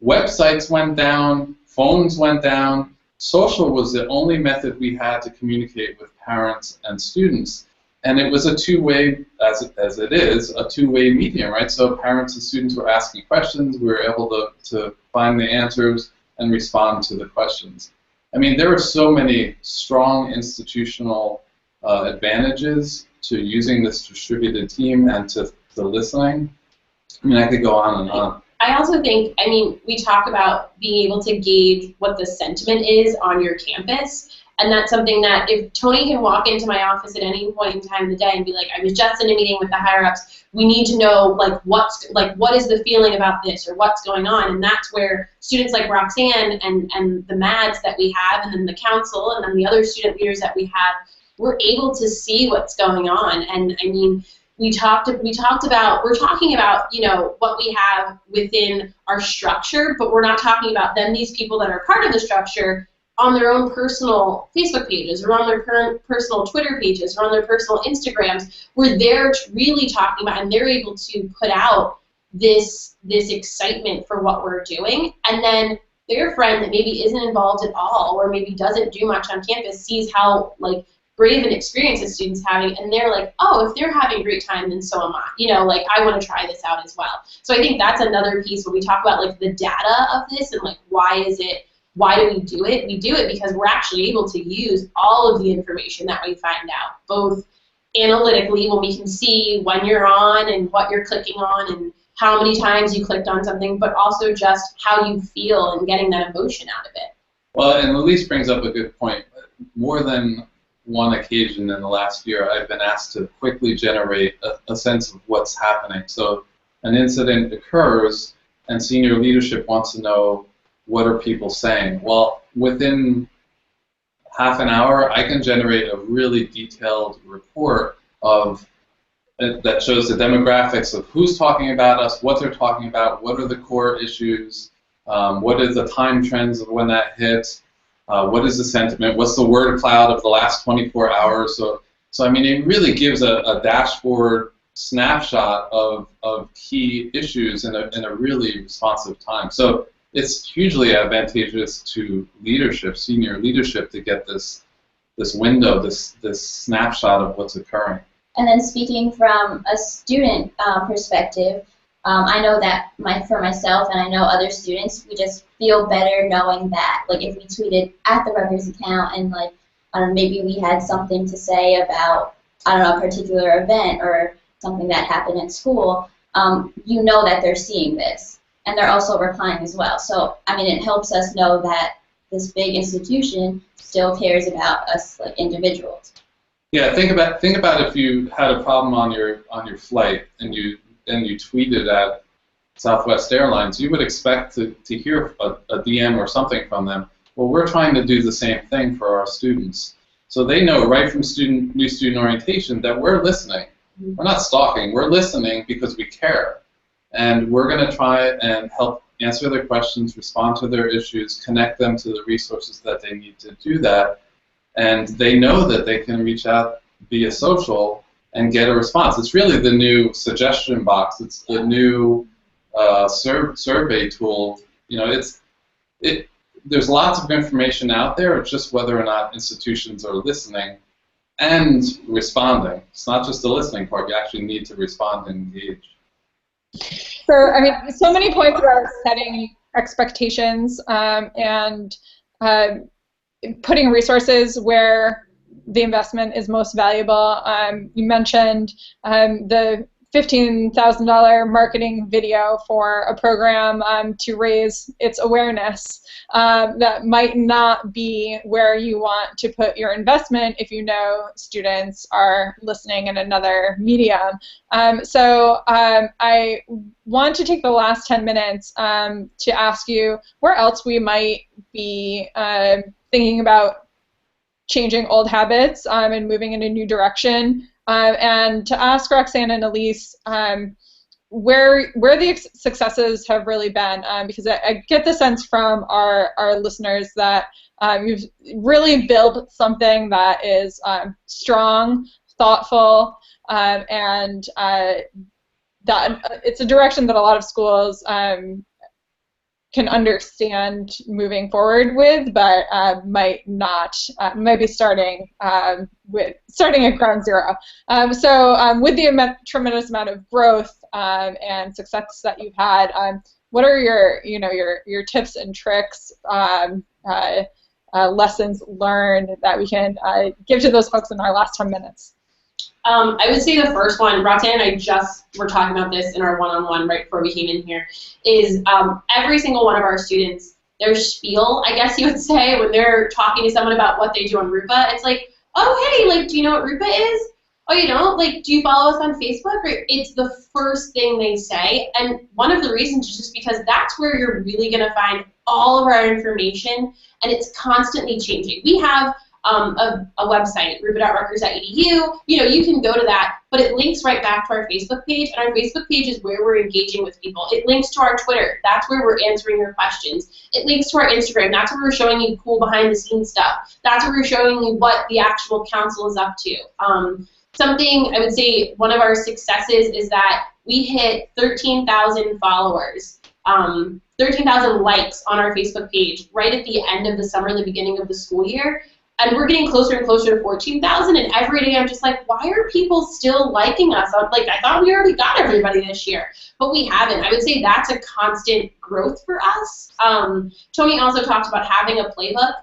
websites went down, phones went down. Social was the only method we had to communicate with parents and students. And it was a two-way, as it is, a two-way medium, right? So parents and students were asking questions. We were able to find the answers and respond to the questions. I mean, there are so many strong institutional advantages to using this distributed team and to listening. I mean, I could go on and on. I also think, I mean, we talk about being able to gauge what the sentiment is on your campus, and that's something that if Tony can walk into my office at any point in time of the day and be like, I was just in a meeting with the higher-ups, we need to know, like, what is the feeling about this, or what's going on, and that's where students like Roxanne and the MADs that we have, and then the council, and then the other student leaders that we have, we're able to see what's going on. And I mean, we're talking about, you know, what we have within our structure, but we're not talking about then these people that are part of the structure on their own personal Facebook pages, or on their personal Twitter pages, or on their personal Instagrams, where they're really talking about, and they're able to put out this excitement for what we're doing, and then their friend that maybe isn't involved at all, or maybe doesn't do much on campus, sees how, like, brave an experience the students having, and they're like, oh, if they're having a great time, then so am I. You know, like, I want to try this out as well. So I think that's another piece when we talk about, like, the data of this and, like, why do we do it? We do it because we're actually able to use all of the information that we find out, both analytically when we can see when you're on and what you're clicking on and how many times you clicked on something, but also just how you feel and getting that emotion out of it. Well, and Elyse brings up a good point. More than one occasion in the last year, I've been asked to quickly generate a sense of what's happening. So an incident occurs, and senior leadership wants to know, what are people saying? Well, within half an hour, I can generate a really detailed report that shows the demographics of who's talking about us, what they're talking about, what are the core issues, what is the time trends of when that hits, what is the sentiment, what's the word cloud of the last 24 hours. So I mean, it really gives a dashboard snapshot of key issues in a really responsive time. So it's hugely advantageous to leadership, senior leadership, to get this window, this snapshot of what's occurring. And then speaking from a student perspective, I know that for myself and I know other students, we just feel better knowing that, like, if we tweeted at the Rutgers account and, like, I don't know, maybe we had something to say about, I don't know, a particular event or something that happened at school, you know that they're seeing this. And they're also replying as well. So, I mean, it helps us know that this big institution still cares about us, like, individuals. Yeah, think about if you had a problem on your flight and you tweeted at Southwest Airlines, you would expect to hear a DM or something from them. Well, we're trying to do the same thing for our students. So they know right from new student orientation that we're listening. We're not stalking. We're listening because we care. And we're going to try and help answer their questions, respond to their issues, connect them to the resources that they need to do that. And they know that they can reach out via social and get a response. It's really the new suggestion box. It's the new survey tool. You know, there's lots of information out there. It's just whether or not institutions are listening and responding. It's not just the listening part. You actually need to respond and engage. So, I mean, so many points about setting expectations and putting resources where the investment is most valuable. You mentioned the $15,000 marketing video for a program to raise its awareness. That might not be where you want to put your investment if you know students are listening in another medium. So I want to take the last 10 minutes to ask you where else we might be thinking about changing old habits and moving in a new direction. And to ask Roxanne and Elyse, where the successes have really been, because I get the sense from our listeners that you've really built something that is strong, thoughtful, and that it's a direction that a lot of schools can understand moving forward with, but might be starting at ground zero. So with the tremendous amount of growth and success that you've had, what are your tips and tricks, lessons learned that we can give to those folks in our last 10 minutes? I would say the first one, Roxanne and I just were talking about this in our one-on-one right before we came in here, is every single one of our students, their spiel, I guess you would say, when they're talking to someone about what they do on Rupa, it's like, oh, hey, like, do you know what Rupa is? Oh, you don't? Like, do you follow us on Facebook? Or it's the first thing they say, and one of the reasons is just because that's where you're really going to find all of our information, and it's constantly changing. We have a website, rupa.rutgers.edu. You can go to that, but it links right back to our Facebook page, and our Facebook page is where we're engaging with people. It links to our Twitter. That's where we're answering your questions. It links to our Instagram. That's where we're showing you cool behind-the-scenes stuff. That's where we're showing you what the actual council is up to. Something I would say one of our successes is that we hit 13,000 followers, 13,000 likes on our Facebook page right at the end of the summer, the beginning of the school year. And we're getting closer and closer to 14,000, and every day I'm just like, why are people still liking us? I'm like, I thought we already got everybody this year, but we haven't. I would say that's a constant growth for us. Tony also talked about having a playbook.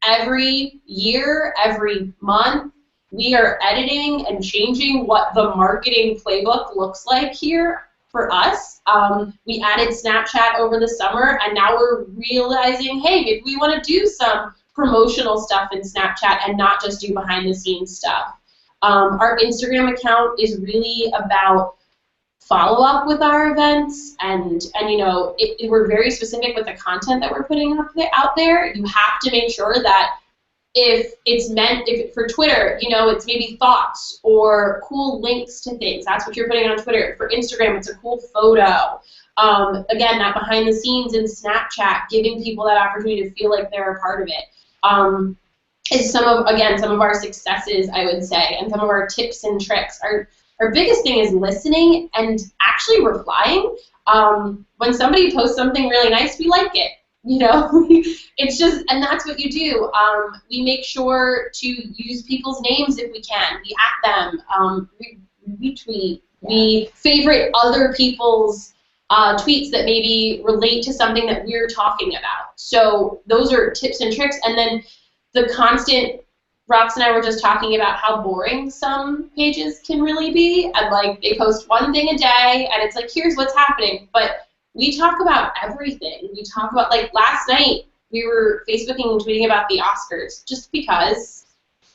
Every year, every month, we are editing and changing what the marketing playbook looks like here for us. We added Snapchat over the summer, and now we're realizing, hey, maybe we want to do some promotional stuff in Snapchat and not just do behind-the-scenes stuff. Our Instagram account is really about follow-up with our events, and we're very specific with the content that we're putting out there. You have to make sure that if for Twitter, it's maybe thoughts or cool links to things. That's what you're putting on Twitter. For Instagram, it's a cool photo. Again, that behind the scenes in Snapchat, giving people that opportunity to feel like they're a part of it. Is some of our successes, I would say, and some of our tips and tricks. Our biggest thing is listening and actually replying. When somebody posts something really nice, we like it. It's just, and that's what you do. We make sure to use people's names if we can. We at them. We retweet. We favorite other people's tweets that maybe relate to something that we're talking about. So those are tips and tricks. And then the constant, Rox and I were just talking about how boring some pages can really be. And like they post one thing a day and it's like, here's what's happening. But we talk about everything. We talk about, like last night, we were Facebooking and tweeting about the Oscars just because.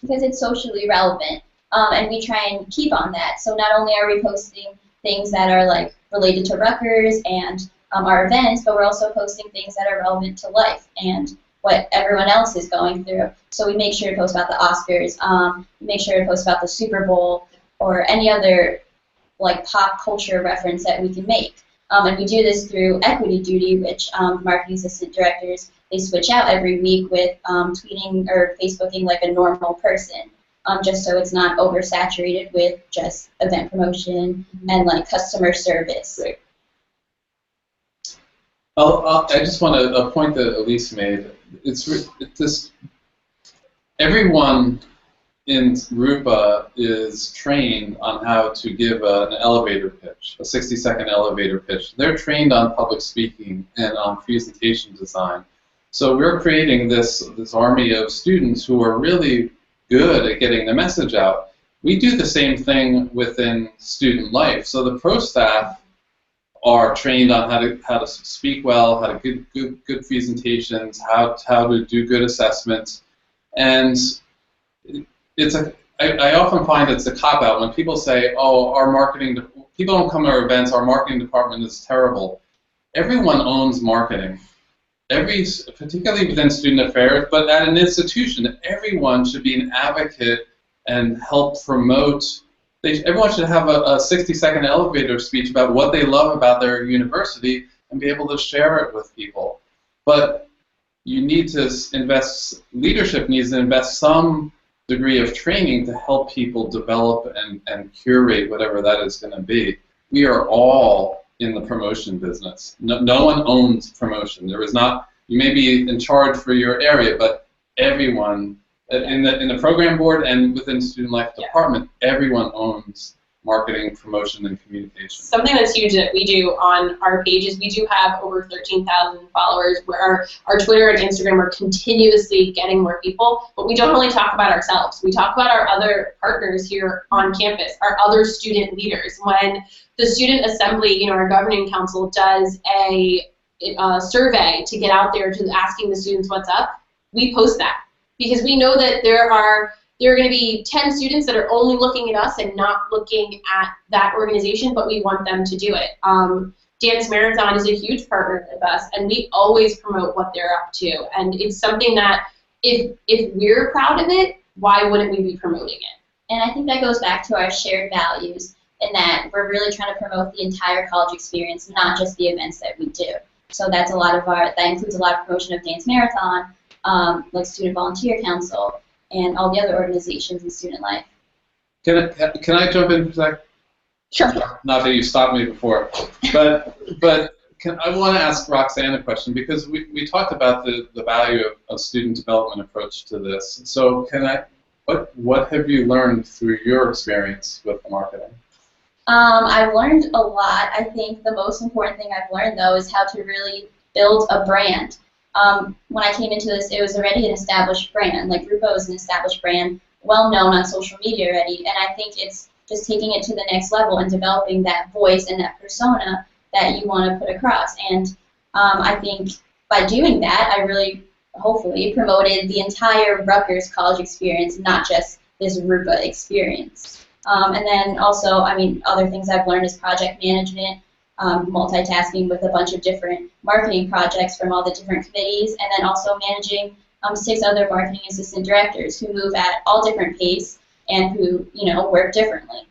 Because it's socially relevant. And we try and keep on that. So not only are we posting things that are like related to Rutgers and our events, but we're also posting things that are relevant to life and what everyone else is going through. So we make sure to post about the Oscars, we make sure to post about the Super Bowl or any other like pop culture reference that we can make. And we do this through Equity Duty, which marketing assistant directors, they switch out every week with tweeting or Facebooking like a normal person. Just so it's not oversaturated with just event promotion and like customer service. Right. I just want a point that Elyse made. It's everyone in Rupa is trained on how to give an elevator pitch, a 60-second elevator pitch. They're trained on public speaking and on presentation design. So we're creating this army of students who are really good at getting the message out. We do the same thing within student life. So the pro staff are trained on how to speak well, how to good presentations, how to do good assessments, and I often find it's a cop-out when people say, oh, people don't come to our events, our marketing department is terrible. Everyone owns marketing. Particularly within student affairs, but at an institution, everyone should be an advocate and help promote everyone should have a 60-second elevator speech about what they love about their university and be able to share it with people. But you need to invest, leadership needs to invest some degree of training to help people develop and curate whatever that is going to be. We are all in the promotion business. No one owns promotion. There is not, you may be in charge for your area, but everyone in the program board and within the student life department, everyone owns marketing, promotion, and communication. Something that's huge that we do on our pages, we do have over 13,000 followers where our Twitter and Instagram are continuously getting more people, but we don't only talk about ourselves. We talk about our other partners here on campus, our other student leaders. When the student assembly, our governing council does a survey to get out there to asking the students what's up, we post that because we know that there are going to be 10 students that are only looking at us and not looking at that organization, but we want them to do it. Dance Marathon is a huge partner with us, and we always promote what they're up to. And it's something that if we're proud of it, why wouldn't we be promoting it? And I think that goes back to our shared values in that we're really trying to promote the entire college experience, not just the events that we do. So that's that includes a lot of promotion of Dance Marathon, like Student Volunteer Council, and all the other organizations in student life. Can I jump in for a sec? Sure. Not that you stopped me before, but I want to ask Roxanne a question because we talked about the value of student development approach to this. So what have you learned through your experience with marketing? I've learned a lot. I think the most important thing I've learned, though, is how to really build a brand. When I came into this, it was already an established brand. Like Grupo is an established brand, well known on social media already, and I think it's just taking it to the next level and developing that voice and that persona that you want to put across. And I think by doing that, I really, hopefully, promoted the entire Rutgers college experience, not just this RUPA experience. And then also, other things I've learned is project management, multitasking with a bunch of different marketing projects from all the different committees, and then also managing 6 other marketing assistant directors who move at all different pace and who, work differently.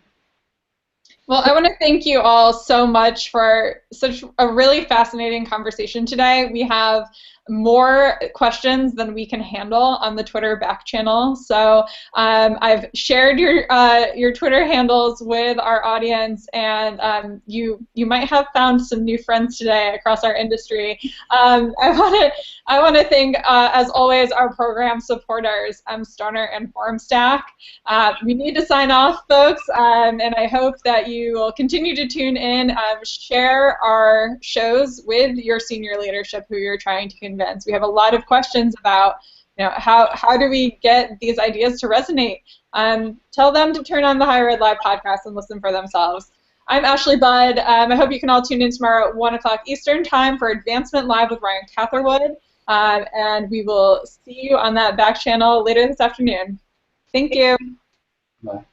Well, I want to thank you all so much for such a really fascinating conversation today. We have more questions than we can handle on the Twitter back channel. So I've shared your Twitter handles with our audience, and you might have found some new friends today across our industry. I want to thank, as always, our program supporters, Stoner and Forum Stack. We need to sign off, folks, and I hope that you will continue to tune in, share our shows with your senior leadership who you're trying to convince. We have a lot of questions about, how do we get these ideas to resonate? Tell them to turn on the Higher Ed Live podcast and listen for themselves. I'm Ashley Budd. I hope you can all tune in tomorrow at 1 o'clock Eastern Time for Advancement Live with Ryan Catherwood, and we will see you on that back channel later this afternoon. Thank you. Bye.